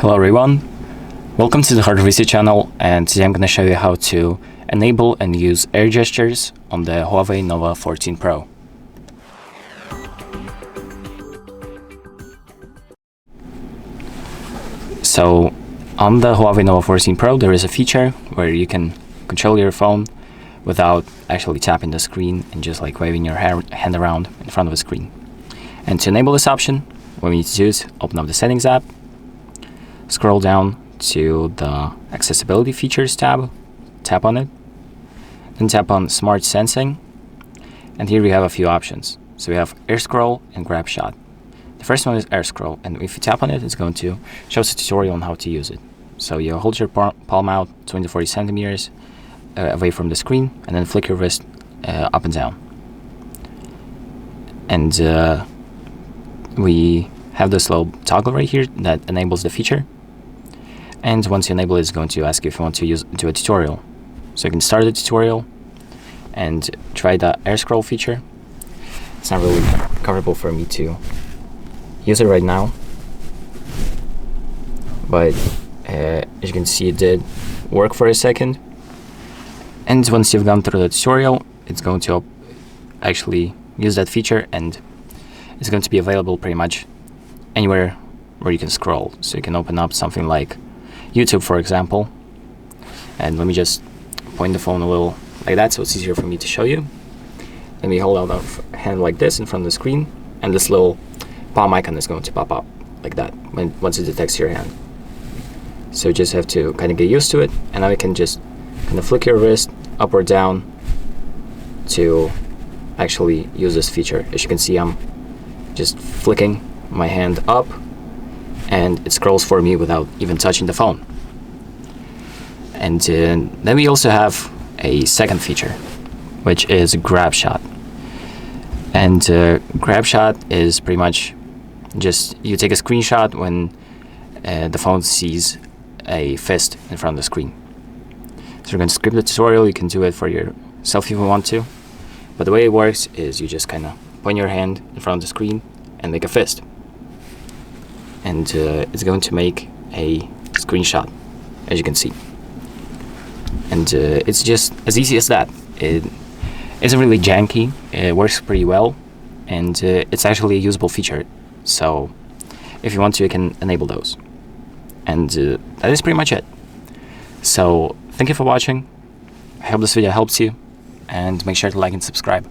Hello everyone, welcome to the HardReset channel, and today I'm going to show you how to enable and use air gestures on the HUAWEI Nova 14 Pro. So on the HUAWEI Nova 14 Pro there is a feature where you can control your phone without actually tapping the screen and just like waving your hand around in front of the screen. And to enable this option, what we need to do is open up the Settings app, scroll down to the Accessibility Features tab, tap on it, then tap on Smart Sensing, and here we have a few options. So we have Air Scroll and Grab Shot. The first one is Air Scroll, and if you tap on it, it's going to show us a tutorial on how to use it. So you hold your palm out 20 to 40 centimeters away from the screen, and then flick your wrist up and down. And we have this little toggle right here that enables the feature. And once you enable it, it's going to ask you if you want to do a tutorial. So you can start the tutorial and try the air scroll feature. It's not really comfortable for me to use it right now, but as you can see, it did work for a second. And once you've gone through the tutorial, it's going to actually use that feature, and it's going to be available pretty much anywhere where you can scroll. So you can open up something like YouTube, for example, and let me just point the phone a little like that so it's easier for me to show you. Let me hold out a hand like this in front of the screen, and this little palm icon is going to pop up like that once it detects your hand. So you just have to kind of get used to it, and now you can just kind of flick your wrist up or down to actually use this feature. As you can see, I'm just flicking my hand up and it scrolls for me without even touching the phone. And then we also have a second feature, which is Grab Shot. And Grab Shot is pretty much just you take a screenshot when the phone sees a fist in front of the screen. So you're going to skip the tutorial. You can do it for yourself if you want to, but the way it works is you just kind of point your hand in front of the screen and make a fist, and it's going to make a screenshot, as you can see. And it's just as easy as that. It isn't really janky, it works pretty well, and it's actually a usable feature. So if you want to, you can enable those. And that is pretty much it. So thank you for watching. I hope this video helps you, and make sure to like and subscribe.